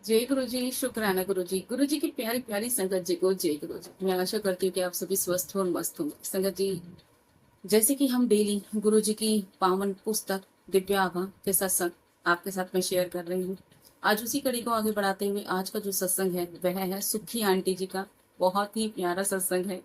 जय गुरु जी, शुक्राना गुरु जी। गुरु जी की प्यारी प्यारी संगत जी को जय गुरु जी। मैं आशा करती हूँ कि आप सभी स्वस्थ हो और मस्त होंगे। संगत जी, जैसे कि हम डेली गुरु जी की पावन पुस्तक दिव्य आभा के सत्संग आपके साथ में शेयर कर रही हूँ। आज उसी कड़ी को आगे बढ़ाते हुए आज का जो सत्संग है वह है सुखी आंटी जी का। बहुत ही प्यारा सत्संग है।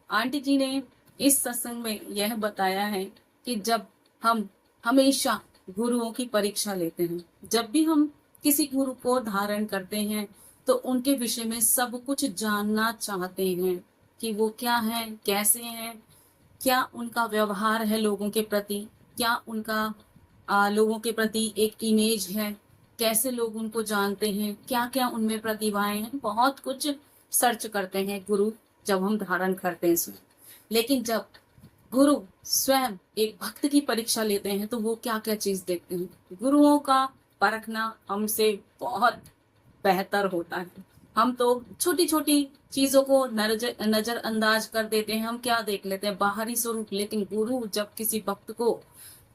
आंटी जी ने इस सत्संग में यह बताया है कि जब हम हमेशा गुरुओं की परीक्षा लेते हैं, जब भी हम किसी गुरु को धारण करते हैं तो उनके विषय में सब कुछ जानना चाहते हैं कि वो क्या है, कैसे हैं, क्या उनका व्यवहार है लोगों के प्रति, क्या उनका लोगों के प्रति एक इमेज है, कैसे लोग उनको जानते हैं, क्या क्या उनमें प्रतिभाएं हैं। बहुत कुछ सर्च करते हैं गुरु जब हम धारण करते हैं स्वयं। लेकिन जब गुरु स्वयं एक भक्त की परीक्षा लेते हैं तो वो क्या क्या चीज देखते हैं। गुरुओं का परखना हमसे बहुत बेहतर होता है। हम तो छोटी छोटी चीजों को नजरअंदाज कर देते हैं। हम क्या देख लेते हैं, बाहरी स्वरूप। लेकिन गुरु जब किसी भक्त को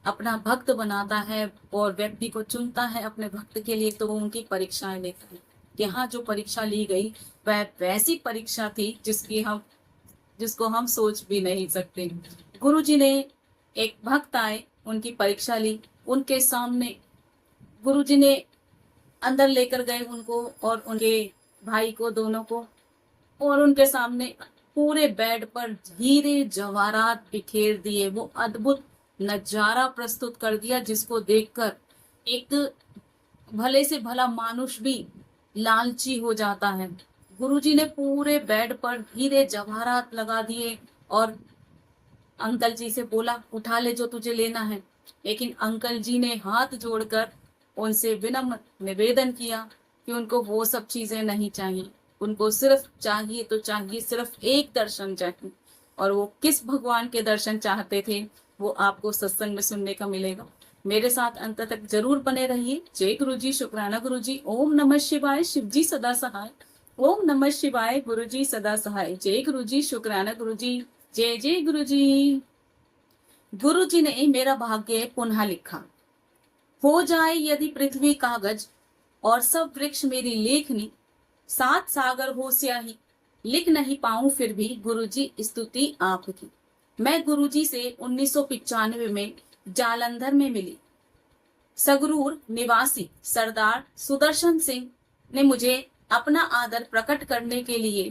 अपना भक्त बनाता है और व्यक्ति को चुनता है अपने भक्त के लिए, तो वो उनकी परीक्षाएं लेता है। यहाँ जो परीक्षा ली गई वह वैसी परीक्षा थी जिसको हम सोच भी नहीं सकते। गुरु जी ने एक भक्त आए, उनकी परीक्षा ली। उनके सामने गुरु जी ने अंदर लेकर गए उनको और उनके भाई को, दोनों को, और उनके सामने पूरे बेड पर हीरे जवाहरात बिखेर दिए। वो अद्भुत नजारा प्रस्तुत कर दिया जिसको देखकर एक भले से भला मानुष भी लालची हो जाता है। गुरुजी ने पूरे बेड पर हीरे जवाहरात लगा दिए और अंकल जी से बोला, उठा ले जो तुझे लेना है। लेकिन अंकल जी ने हाथ जोड़कर उनसे विनम्र निवेदन किया कि उनको वो सब चीजें नहीं चाहिए। उनको सिर्फ चाहिए तो चाहिए, सिर्फ एक दर्शन चाहिए। और वो किस भगवान के दर्शन चाहते थे वो आपको सत्संग में सुनने का मिलेगा। मेरे साथ अंत तक जरूर बने रहिए। जय गुरु जी, शुक्राना गुरु जी। ओम नमः शिवाय, शिव जी सदा सहाय। ओम नमः शिवाय, गुरु जी सदा सहाय। जय गुरु जी, शुक्राना गुरु जी। जय जय गुरु जी। गुरु जी ने मेरा भाग्य पुनः लिखा। हो जाए यदि पृथ्वी कागज और सब वृक्ष मेरी लेखनी, सात सागर हो स्याही, लिख नहीं पाऊं फिर भी गुरुजी स्तुति आपकी। मैं गुरुजी से 1995 में जालंधर में मिली। सगरूर निवासी सरदार सुदर्शन सिंह ने मुझे अपना आदर प्रकट करने के लिए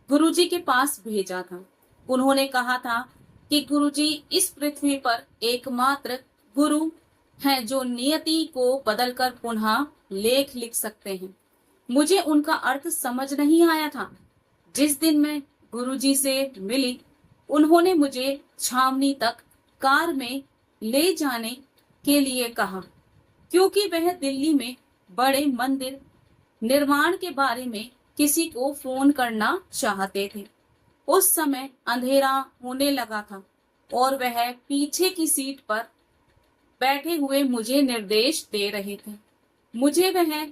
गुरुजी के पास भेजा था। उन्होंने कहा था कि गुरुजी इस पृथ्वी पर एकमात्र गुरु हैं जो नियति को बदलकर पुनः लेख लिख सकते हैं। मुझे उनका अर्थ समझ नहीं आया था। जिस दिन मैं गुरुजी से मिली, उन्होंने मुझे छावनी तक कार में ले जाने के लिए कहा, क्योंकि वह दिल्ली में बड़े मंदिर निर्माण के बारे में किसी को फोन करना चाहते थे। उस समय अंधेरा होने लगा था और वह पीछे की सीट पर बैठे हुए मुझे निर्देश दे रहे थे। मुझे वह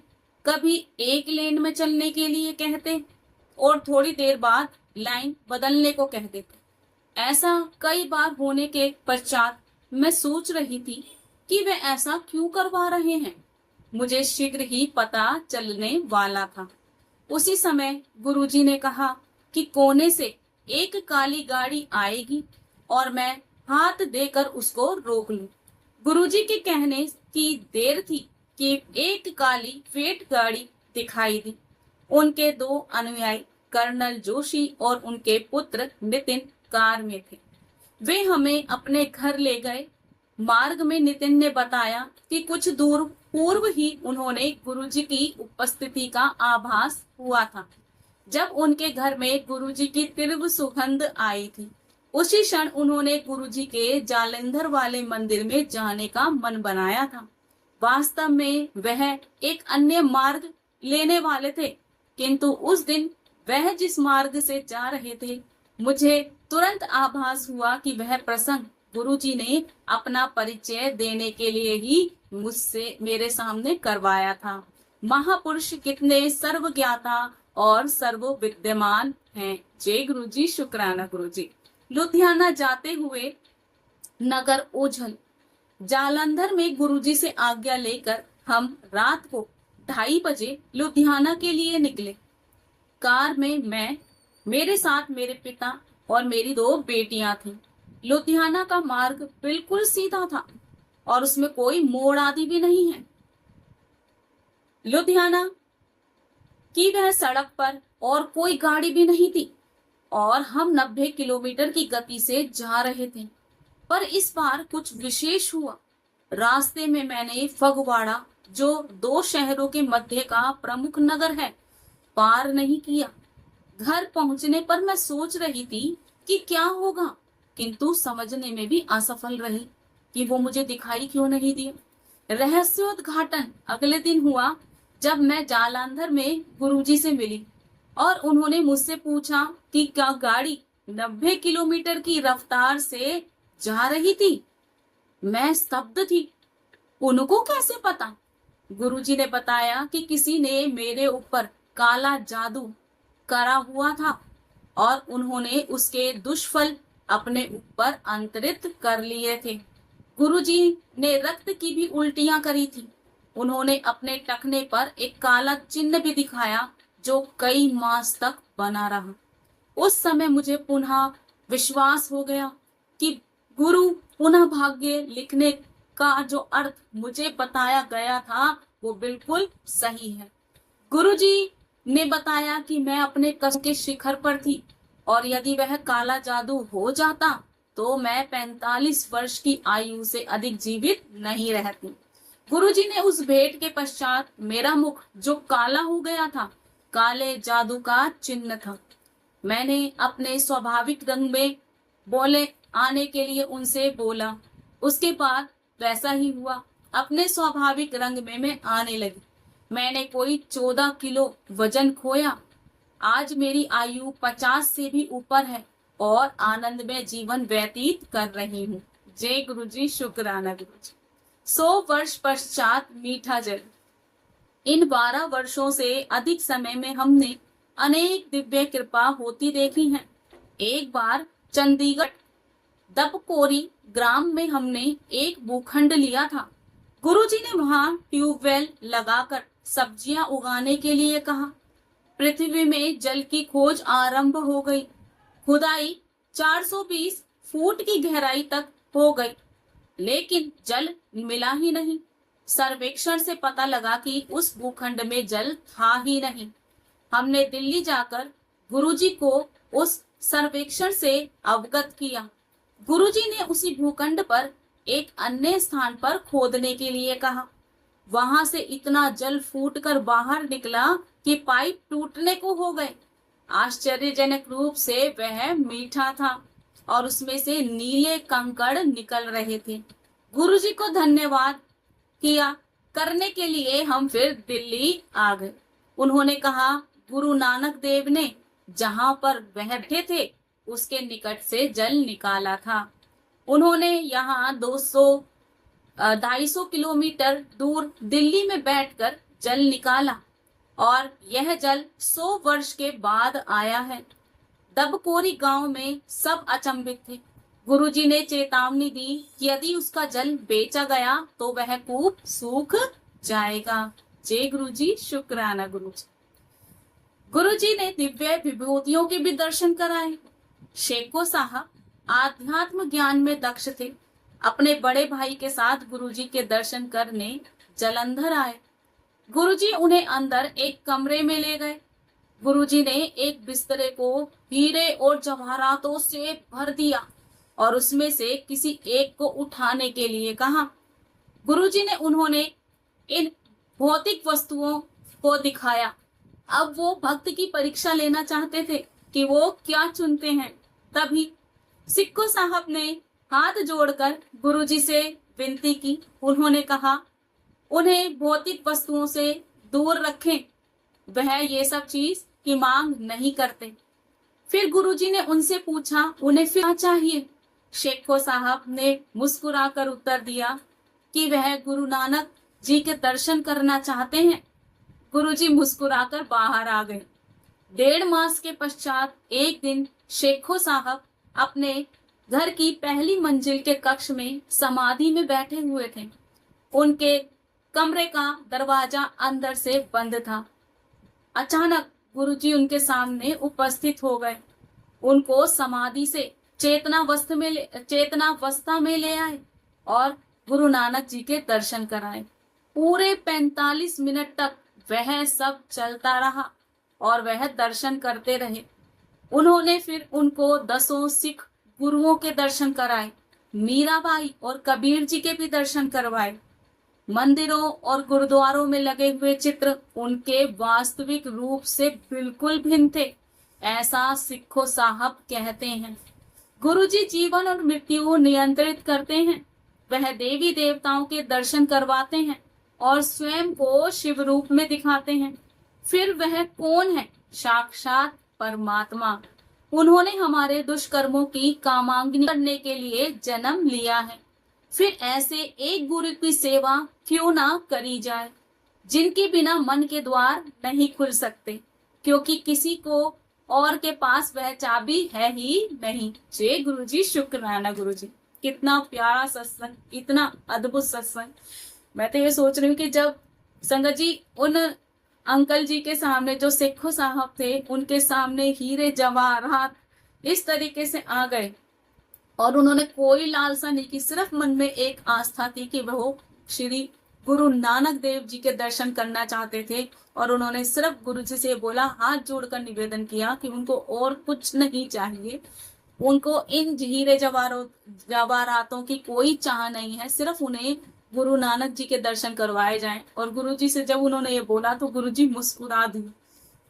कभी एक लेन में चलने के लिए कहते और थोड़ी देर बाद लाइन बदलने को कहते थे। ऐसा कई बार होने के पश्चात मैं सोच रही थी कि वे ऐसा क्यों करवा रहे हैं। मुझे शीघ्र ही पता चलने वाला था। उसी समय गुरुजी ने कहा कि कोने से एक काली गाड़ी आएगी और मैं हाथ देकर उसको रोक लूं। गुरुजी के कहने की देर थी कि एक काली फेट गाड़ी दिखाई दी। उनके दो अनुयायी कर्नल जोशी और उनके पुत्र नितिन कार में थे। वे हमें अपने घर ले गए। मार्ग में नितिन ने बताया कि कुछ दूर पूर्व ही उन्होंने गुरुजी की उपस्थिति का आभास हुआ था। जब उनके घर में गुरुजी की तीव्र सुगंध आई थी, उसी क्षण उन्होंने गुरुजी के जालंधर वाले मंदिर में जाने का मन बनाया था। वास्तव में वह एक अन्य मार्ग लेने वाले थे, किंतु उस दिन वह जिस मार्ग से जा रहे थे, मुझे तुरंत आभास हुआ कि वह प्रसंग गुरुजी ने अपना परिचय देने के लिए ही मुझसे मेरे सामने करवाया था। महापुरुष कितने सर्वज्ञाता और सर्व विद्यमान हैं। जय गुरु जी, शुक्राना गुरु जी। लुधियाना जाते हुए नगर ओझल जालंधर में गुरुजी से आज्ञा लेकर हम रात को 2:30 बजे लुधियाना के लिए निकले। कार में मैं, मेरे साथ मेरे पिता और मेरी 2 बेटियां थीं। लुधियाना का मार्ग बिल्कुल सीधा था और उसमें कोई मोड़ आदि भी नहीं है। लुधियाना की वह सड़क पर और कोई गाड़ी भी नहीं थी और हम 90 किलोमीटर की गति से जा रहे थे। पर इस बार कुछ विशेष हुआ। रास्ते में मैंने फगवाड़ा, जो 2 शहरों के मध्य का प्रमुख नगर है, पार नहीं किया। घर पहुंचने पर मैं सोच रही थी कि क्या होगा, किंतु समझने में भी असफल रही कि वो मुझे दिखाई क्यों नहीं दिए। रहस्योद्घाटन अगले दिन हुआ जब मैं जालंधर में गुरुजी से मिली और उन्होंने मुझसे पूछा कि क्या गाड़ी 90 किलोमीटर की रफ्तार से जा रही थी। मैं स्तब्ध थी। उनको कैसे पता? गुरुजी ने बताया कि किसी ने मेरे ऊपर काला जादू करा हुआ था और उन्होंने उसके दुष्फल अपने ऊपर अंतरित कर लिए थे। गुरुजी ने रक्त की भी उल्टियां करी थी। उन्होंने अपने टखने पर एक काला चिन्ह भी दिखाया जो कई मास तक बना रहा। उस समय मुझे पुनः विश्वास हो गया कि गुरु पुनः भाग्य लिखने का जो अर्थ मुझे बताया गया था वो बिल्कुल सही है। गुरुजी ने बताया कि मैं अपने कष्ट के शिखर पर थी और यदि वह काला जादू हो जाता तो मैं 45 वर्ष की आयु से अधिक जीवित नहीं रहती। गुरुजी ने उस भेंट के पश्चात मेरा मुख जो काला हो गया था, काले जादू का चिन्ह था। मैंने अपने स्वाभाविक रंग में बोले आने के लिए उनसे बोला। उसके बाद वैसा ही हुआ। अपने स्वाभाविक रंग में मैं आने लगी। मैंने कोई 14 किलो वजन खोया। आज मेरी आयु 50 से भी ऊपर है और आनंद में जीवन व्यतीत कर रही हूँ। जय गुरु जी, शुक्राना गुरु जी। 100 वर्ष पश्चात मीठा जल। इन 12 वर्षों से अधिक समय में हमने अनेक दिव्य कृपा होती देखी है। एक बार चंडीगढ़ दबकोरी ग्राम में हमने एक भूखंड लिया था। गुरुजी ने वहां ट्यूबवेल लगाकर सब्जियां उगाने के लिए कहा। पृथ्वी में जल की खोज आरंभ हो गई। खुदाई 420 फुट की गहराई तक हो गई, लेकिन जल मिला ही नहीं। सर्वेक्षण से पता लगा कि उस भूखंड में जल था ही नहीं। हमने दिल्ली जाकर गुरुजी को उस सर्वेक्षण से अवगत किया। गुरुजी ने उसी भूखंड पर एक अन्य स्थान पर खोदने के लिए कहा। वहां से इतना जल फूटकर बाहर निकला कि पाइप टूटने को हो गए। आश्चर्यजनक रूप से वह मीठा था और उसमें से नीले कंकड़ निकल रहे थे। गुरुजी को धन्यवाद किया करने के लिए हम फिर दिल्ली आ गए। उन्होंने कहा गुरु नानक देव ने जहां पर बैठे थे उसके निकट से जल निकाला था। उन्होंने यहाँ 250 किलोमीटर दूर दिल्ली में बैठकर जल निकाला और यह जल 100 वर्ष के बाद आया है। दबकोरी गांव में सब अचंभित थे। गुरुजी ने चेतावनी दी कि यदि उसका जल बेचा गया तो वह कूप सूख जाएगा। जय गुरुजी, शुक्राना गुरुजी। गुरुजी ने दिव्य विभूतियों के भी दर्शन कराए। शेखो साहब आध्यात्म ज्ञान में दक्ष थे। अपने बड़े भाई के साथ गुरुजी के दर्शन करने जालंधर आए। गुरुजी उन्हें अंदर एक कमरे में ले गए। गुरुजी ने एक बिस्तरे को हीरे और जवाहरातों से भर दिया और उसमें से किसी एक को उठाने के लिए कहा। गुरुजी ने उन्होंने इन भौतिक वस्तुओं को दिखाया। अब वो भक्त की परीक्षा लेना चाहते थे कि वो क्या चुनते हैं। तभी सिक्को साहब ने हाथ जोड़कर गुरुजी से विनती की। उन्होंने कहा उन्हें भौतिक वस्तुओं से दूर रखें, वह ये सब चीज की मांग नहीं करते। फिर गुरुजी ने उनसे पूछा उन्हें फिर क्या चाहिए। शेखो साहब ने मुस्कुराकर उत्तर दिया कि वह गुरु नानक जी के दर्शन करना चाहते हैं। गुरुजी मुस्कुराकर बाहर आ गए। 1.5 मास के पश्चात एक दिन शेखो साहब अपने घर की पहली मंजिल के कक्ष में समाधि में बैठे हुए थे। उनके कमरे का दरवाजा अंदर से बंद था। अचानक गुरुजी उनके सामने उपस्थित हो गए। उनको समाधि से चेतनावस्था में ले आए और गुरु नानक जी के दर्शन कराए। पूरे 45 मिनट तक वह सब चलता रहा और वह दर्शन करते रहे। उन्होंने फिर उनको 10 सिख गुरुओं के दर्शन कराए, मीराबाई और कबीर जी के भी दर्शन करवाए। मंदिरों और गुरुद्वारों में लगे हुए चित्र उनके वास्तविक रूप से बिल्कुल भिन्न थे, ऐसा सिखो साहब कहते हैं। गुरुजी जीवन और मृत्यु नियंत्रित करते हैं। वह देवी देवताओं के दर्शन करवाते हैं और स्वयं को शिव रूप में दिखाते हैं। फिर वह कौन है? साक्षात परमात्मा। उन्होंने हमारे दुष्कर्मों की कामांगनी करने के लिए जन्म लिया है। फिर ऐसे एक गुरु की सेवा क्यों ना करी जाए, जिनके बिना मन के द्वार नहीं खुल सकते, क्योंकि किसी को और के पास वह चाबी है ही नहीं। जय गुरु जी, शुक्राना गुरु जी। कितना प्यारा सत्संग, इतना अद्भुत सत्संग। मैं तो ये सोच रही हूँ कि जब संगत जी उन अंकल जी के सामने, जो सेखो साहब थे, उनके सामने हीरे जवाहरात इस तरीके से आ गए और उन्होंने कोई लालसा नहीं की, सिर्फ मन में एक आस्था थी कि वह श्री गुरु नानक देव जी के दर्शन करना चाहते थे। और उन्होंने सिर्फ गुरु जी से बोला, हाथ जोड़कर निवेदन किया कि उनको और कुछ नहीं चाहिए, उनको इन हीरे जवाहरातों की कोई चाह नहीं है, सिर्फ उन्हें गुरु नानक जी के दर्शन करवाए जाएं। और गुरु जी से जब उन्होंने ये बोला तो गुरु जी मुस्कुरा दिए।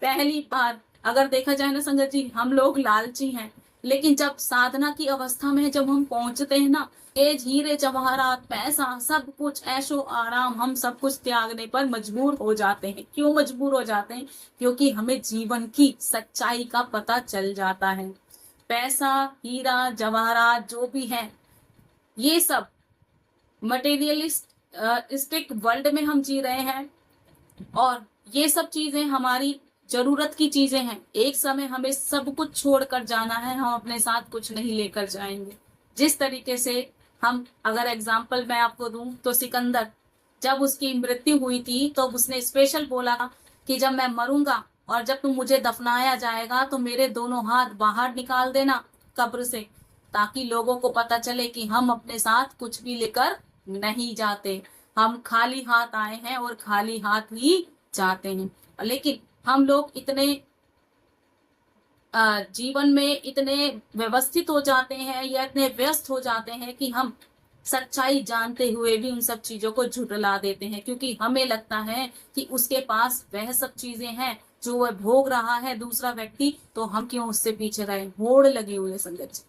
पहली बार अगर देखा जाए ना संगत जी, हम लोग लालची हैं, लेकिन जब साधना की अवस्था में जब हम पहुंचते हैं ना, ये हीरे जवाहरात, पैसा, सब कुछ, ऐशो आराम, हम सब कुछ त्यागने पर मजबूर हो जाते हैं। क्यों मजबूर हो जाते हैं? क्योंकि हमें जीवन की सच्चाई का पता चल जाता है। पैसा, हीरा जवाहरात जो भी है, ये सब मटेरियलिस्टिक वर्ल्ड में हम जी रहे हैं और ये सब चीजें हमारी जरूरत की चीजें हैं। एक समय हमें सब कुछ छोड़कर जाना है, हम अपने साथ कुछ नहीं लेकर जाएंगे। जिस तरीके से हम, अगर एग्जाम्पल मैं आपको दूं तो सिकंदर, जब उसकी मृत्यु हुई थी तो उसने स्पेशल बोला कि जब मैं मरूंगा और जब तुम मुझे दफनाया जाएगा तो मेरे दोनों हाथ बाहर निकाल देना कब्र से, ताकि लोगों को पता चले कि हम अपने साथ कुछ भी लेकर नहीं जाते, हम खाली हाथ आए हैं और खाली हाथ ही जाते हैं। लेकिन हम लोग इतने जीवन में इतने व्यवस्थित हो जाते हैं या इतने व्यस्त हो जाते हैं कि हम सच्चाई जानते हुए भी उन सब चीजों को झुठला देते हैं, क्योंकि हमें लगता है कि उसके पास वह सब चीजें हैं जो वह भोग रहा है दूसरा व्यक्ति, तो हम क्यों उससे पीछे रहे। होड़ लगी हुई है संगत जी,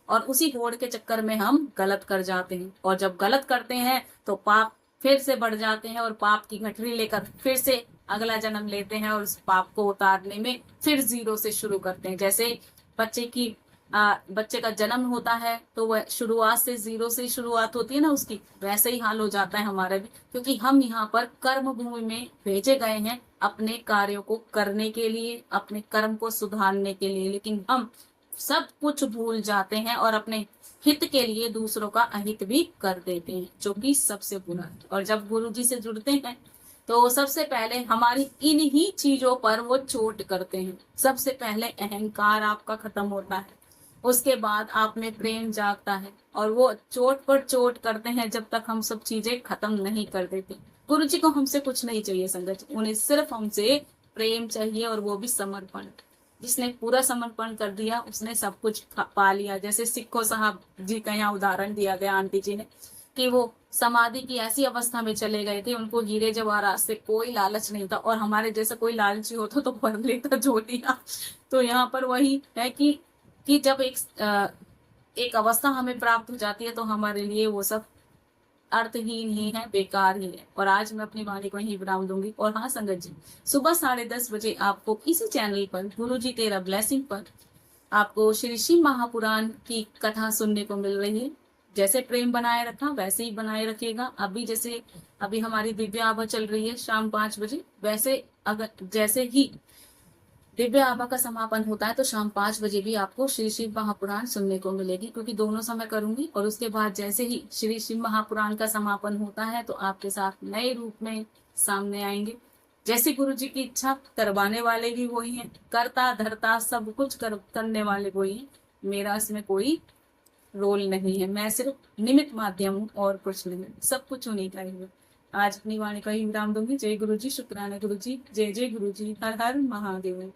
और उसी होड़ के चक्कर में हम गलत कर जाते हैं। और जब गलत करते हैं तो पाप फिर से बढ़ जाते हैं और पाप की गठरी लेकर फिर से अगला जन्म लेते हैं और उस पाप को उतारने में फिर जीरो से शुरू करते हैं। जैसे बच्चे का जन्म होता है तो वह शुरुआत से जीरो से शुरुआत होती है ना उसकी, वैसे ही हाल हो जाता है हमारा भी, क्योंकि हम यहाँ पर कर्म भूमि में भेजे गए हैं अपने कार्यों को करने के लिए, अपने कर्म को सुधारने के लिए, लेकिन हम सब कुछ भूल जाते हैं और अपने हित के लिए दूसरों का अहित भी कर देते हैं, जो कि सबसे बुरा है। और जब गुरु जी से जुड़ते हैं तो सबसे पहले हमारी इन ही चीजों पर वो चोट करते हैं। सबसे पहले अहंकार आपका खत्म होता है, उसके बाद आप में प्रेम जागता है, और वो चोट पर चोट करते हैं जब तक हम सब चीजें खत्म नहीं कर देते। गुरु जी को हमसे कुछ नहीं चाहिए संगत, उन्हें सिर्फ हमसे प्रेम चाहिए, और वो भी समर्पण। जिसने पूरा समर्पण कर दिया उसने सब कुछ पा लिया। जैसे सिखो साहब जी का यहाँ उदाहरण दिया गया आंटी जी ने, कि वो समाधि की ऐसी अवस्था में चले गए थे, उनको हीरे जवाहरात से कोई लालच नहीं था, और हमारे जैसा कोई लालची होता तो भर लेता झोलियां। तो यहाँ पर वही है कि जब एक अवस्था हमें प्राप्त हो जाती है तो हमारे लिए वो सब अर्थहीन ही है, बेकार ही है। और आज मैं अपनी वाणी को यही विराम दूंगी। और हाँ संगत जी, सुबह 10:30 बजे आपको इसी चैनल पर गुरु जी तेरा ब्लेसिंग पर आपको श्री शिव महापुराण की कथा सुनने को मिल रही है। जैसे प्रेम बनाए रखा वैसे ही बनाए रखिएगा। अभी हमारी दिव्य आभा चल रही है शाम 5 बजे, वैसे अगर जैसे ही दिव्य आभा का समापन होता है तो शाम 5 बजे भी आपको श्री शिव महापुराण सुनने को मिलेगी, क्योंकि दोनों समय करूंगी। और उसके बाद जैसे ही श्री शिव महापुराण का समापन होता है तो आपके साथ नए रूप में सामने आएंगे। जैसी गुरु जी की इच्छा, करवाने वाले भी वही हैं, करता धरता सब कुछ करने वाले वही हैं। मेरा इसमें कोई रोल नहीं है, मैं सिर्फ निमित्त माध्यम हूँ और कुछ नहीं, सब कुछ उन्हीं का ही है। आज अपनी वाणी का ही विराम दूंगी। जय गुरु जी, शुक्राना गुरु जी, जय जय गुरु जी, हर हर महादेव।